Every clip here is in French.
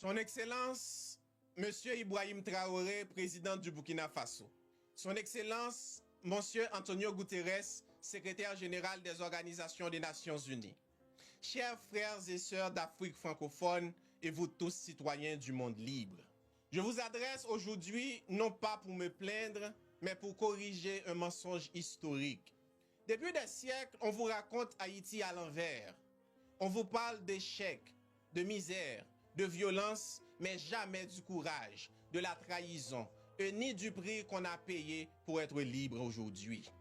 Son Excellence, Monsieur Ibrahim Traoré, président du Burkina Faso. Son Excellence, Monsieur Antonio Guterres, secrétaire général des Organisations des Nations Unies. Chers frères et sœurs d'Afrique francophone et vous tous citoyens du monde libre. Je vous adresse aujourd'hui non pas pour me plaindre, mais pour corriger un mensonge historique. Depuis des siècles, on vous raconte Haïti à l'envers. On vous parle d'échecs, de misère, de violence, mais jamais du courage, de la trahison, et ni du prix qu'on a payé pour être libre aujourd'hui.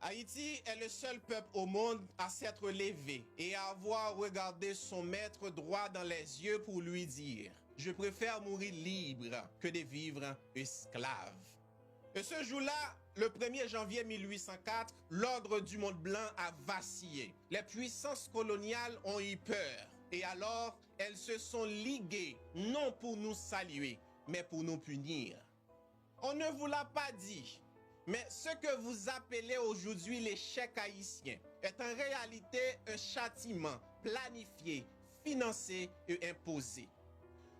Haïti est le seul peuple au monde à s'être levé et à avoir regardé son maître droit dans les yeux pour lui dire « Je préfère mourir libre que de vivre esclave ». Et ce jour-là, le 1er janvier 1804, l'ordre du monde blanc a vacillé. Les puissances coloniales ont eu peur. Et alors, elles se sont liguées, non pour nous saluer, mais pour nous punir. On ne vous l'a pas dit, mais ce que vous appelez aujourd'hui l'échec haïtien est en réalité un châtiment planifié, financé et imposé.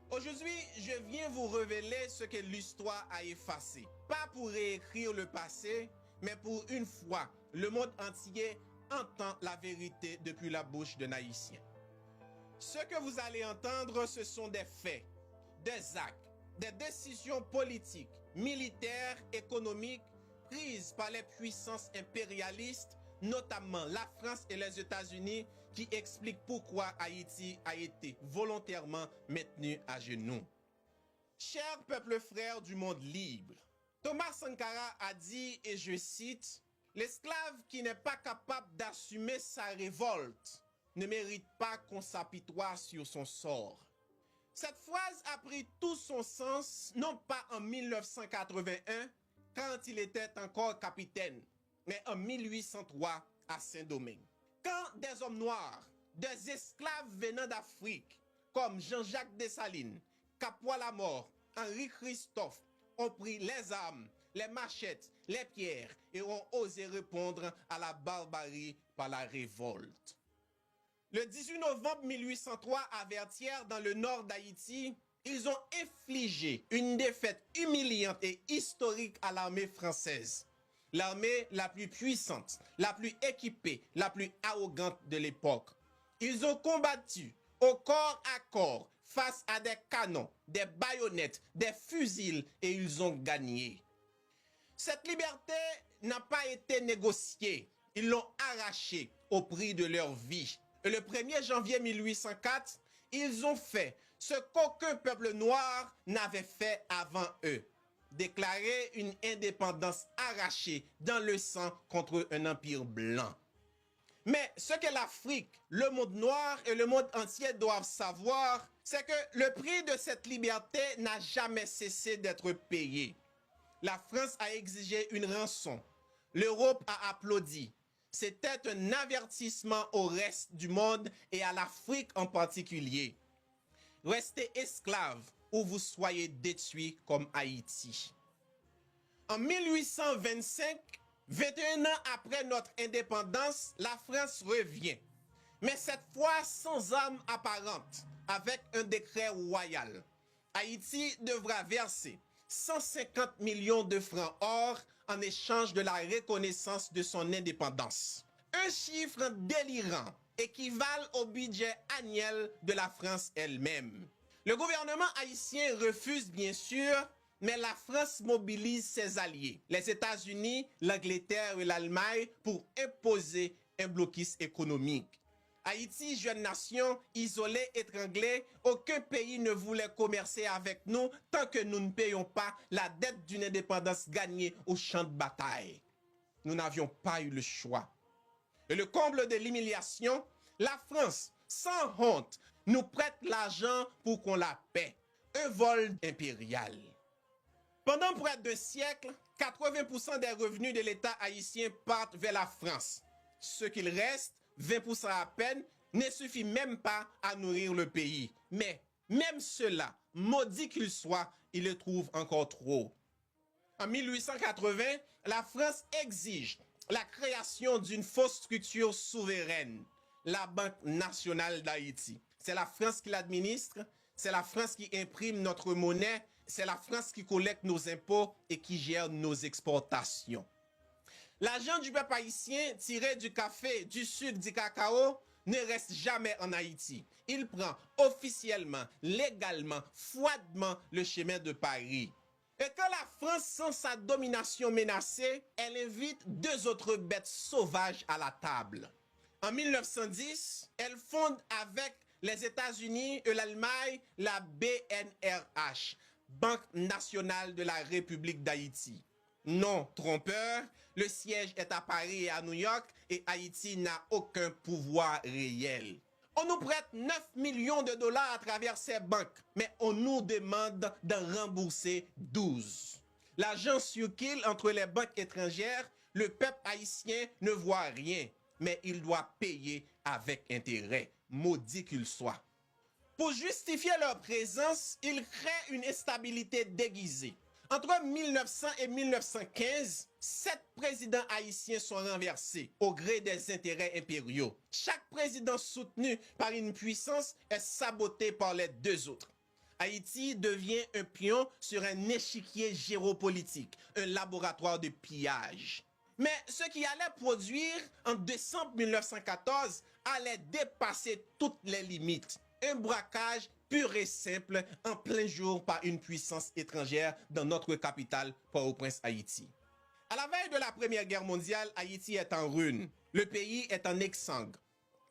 Aujourd'hui, je viens vous révéler ce que l'histoire a effacé. Pas pour réécrire le passé, mais pour une fois, le monde entier entend la vérité depuis la bouche d'un Haïtien. Ce que vous allez entendre, ce sont des faits, des actes, des décisions politiques, militaires, économiques prises par les puissances impérialistes, notamment la France et les États-Unis, qui expliquent pourquoi Haïti a été volontairement maintenu à genoux. Chers peuples frères du monde libre, Thomas Sankara a dit, et je cite, « L'esclave qui n'est pas capable d'assumer sa révolte ne mérite pas qu'on s'apitoie sur son sort. » Cette phrase a pris tout son sens, non pas en 1981, quand il était encore capitaine, mais en 1803 à Saint-Domingue. Quand des hommes noirs, des esclaves venant d'Afrique, comme Jean-Jacques Dessalines, Capois Lamort, Henri Christophe, ont pris les armes, les machettes, les pierres et ont osé répondre à la barbarie par la révolte. Le 18 novembre 1803, à Vertières, dans le nord d'Haïti, ils ont infligé une défaite humiliante et historique à l'armée française. L'armée la plus puissante, la plus équipée, la plus arrogante de l'époque. Ils ont combattu au corps à corps face à des canons, des baïonnettes, des fusils et ils ont gagné. Cette liberté n'a pas été négociée. Ils l'ont arrachée au prix de leur vie. Et le 1er janvier 1804, ils ont fait ce qu'aucun peuple noir n'avait fait avant eux. Déclarer une indépendance arrachée dans le sang contre un empire blanc. Mais ce que l'Afrique, le monde noir et le monde entier doivent savoir, c'est que le prix de cette liberté n'a jamais cessé d'être payé. La France a exigé une rançon. L'Europe a applaudi. C'était un avertissement au reste du monde et à l'Afrique en particulier. Restez esclaves ou vous soyez détruits comme Haïti. En 1825, 21 ans après notre indépendance, la France revient. Mais cette fois sans armes apparentes, avec un décret royal. Haïti devra verser 150 millions de francs or en échange de la reconnaissance de son indépendance. Un chiffre délirant équivalent au budget annuel de la France elle-même. Le gouvernement haïtien refuse bien sûr, mais la France mobilise ses alliés, les États-Unis, l'Angleterre et l'Allemagne, pour imposer un blocus économique. Haïti, jeune nation, isolée, étranglée, aucun pays ne voulait commercer avec nous tant que nous ne payons pas la dette d'une indépendance gagnée au champ de bataille. Nous n'avions pas eu le choix. Et le comble de l'humiliation, la France, sans honte, nous prête l'argent pour qu'on la paie. Un vol impérial. Pendant près d'un siècle, 80% des revenus de l'État haïtien partent vers la France. Ce qu'il reste, 20% à peine, ne suffit même pas à nourrir le pays. Mais même cela, maudit qu'il soit, il le trouve encore trop. En 1880, la France exige la création d'une fausse structure souveraine, la Banque nationale d'Haïti. C'est la France qui l'administre, C'est la France qui imprime notre monnaie, c'est la France qui collecte nos impôts et qui gère nos exportations. L'argent du peuple haïtien tiré du café, du sucre, du cacao ne reste jamais en Haïti. Il prend officiellement, légalement, froidement le chemin de Paris. Et quand la France sent sa domination menacée, elle invite deux autres bêtes sauvages à la table. En 1910, elle fonde avec les États-Unis et l'Allemagne la BNRH, Banque nationale de la République d'Haïti. Non trompeur, le siège est à Paris et à New York et Haïti n'a aucun pouvoir réel. On nous prête 9 millions de dollars à travers ces banques, mais on nous demande d'en rembourser 12. L'argent circule entre les banques étrangères, le peuple haïtien ne voit rien, mais il doit payer avec intérêt, maudit qu'il soit. Pour justifier leur présence, ils créent une instabilité déguisée. Entre 1900 et 1915, 7 présidents haïtiens sont renversés au gré des intérêts impériaux. Chaque président soutenu par une puissance est saboté par les deux autres. Haïti devient un pion sur un échiquier géopolitique, un laboratoire de pillage. Mais ce qui allait produire en décembre 1914 allait dépasser toutes les limites. Un braquage pur et simple en plein jour par une puissance étrangère dans notre capitale, Port-au-Prince, Haïti. À la veille de la Première Guerre mondiale, Haïti est en ruine. Le pays est en exsangue,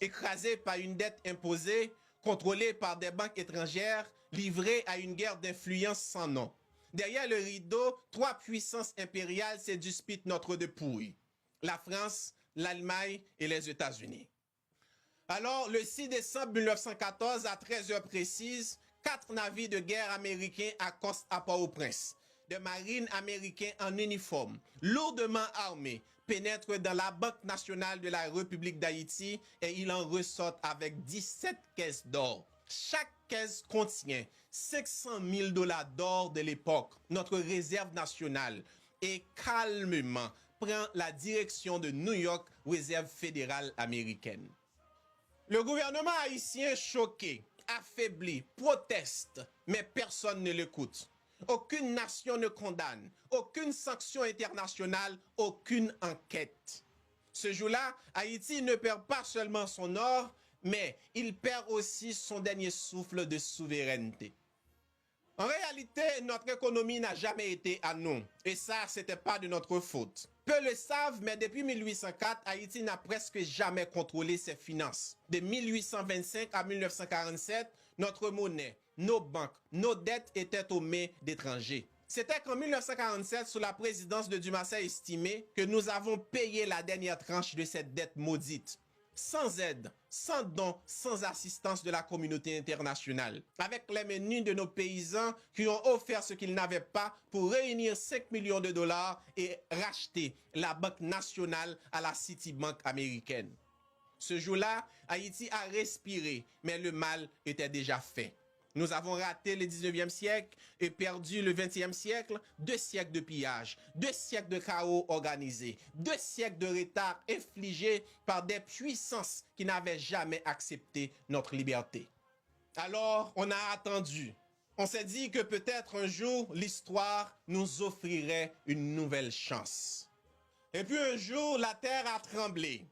écrasé par une dette imposée, contrôlé par des banques étrangères, livré à une guerre d'influence sans nom. Derrière le rideau, 3 puissances impériales se disputent notre dépouille. La France, l'Allemagne et les États-Unis. Alors, le 6 décembre 1914, à 13h précises, 4 navires de guerre américains accostent à Port-au-Prince. Des marines américains en uniforme, lourdement armés, pénètrent dans la Banque nationale de la République d'Haïti et ils en ressortent avec 17 caisses d'or. Chaque caisse contient 500 000 dollars d'or de l'époque, notre réserve nationale, et calmement prend la direction de New York, réserve fédérale américaine. Le gouvernement haïtien choqué, affaibli, proteste, mais personne ne l'écoute. Aucune nation ne condamne, aucune sanction internationale, aucune enquête. Ce jour-là, Haïti ne perd pas seulement son or, mais il perd aussi son dernier souffle de souveraineté. En réalité, notre économie n'a jamais été à nous, et ça, c'était pas de notre faute. Peu le savent, mais depuis 1804, Haïti n'a presque jamais contrôlé ses finances. De 1825 à 1947, notre monnaie, nos banques, nos dettes étaient aux mains d'étrangers. C'était qu'en 1947, sous la présidence de Dumassé estimé, que nous avons payé la dernière tranche de cette dette maudite. Sans aide, sans dons, sans assistance de la communauté internationale. Avec les menus de nos paysans qui ont offert ce qu'ils n'avaient pas pour réunir 5 millions de dollars et racheter la Banque nationale à la Citibank américaine. Ce jour-là, Haïti a respiré, mais le mal était déjà fait. Nous avons raté le 19e siècle et perdu le 20e siècle, 2 siècles de pillage, 2 siècles de chaos organisé, 2 siècles de retard infligés par des puissances qui n'avaient jamais accepté notre liberté. Alors, on a attendu. On s'est dit que peut-être un jour, l'histoire nous offrirait une nouvelle chance. Et puis un jour, la terre a tremblé.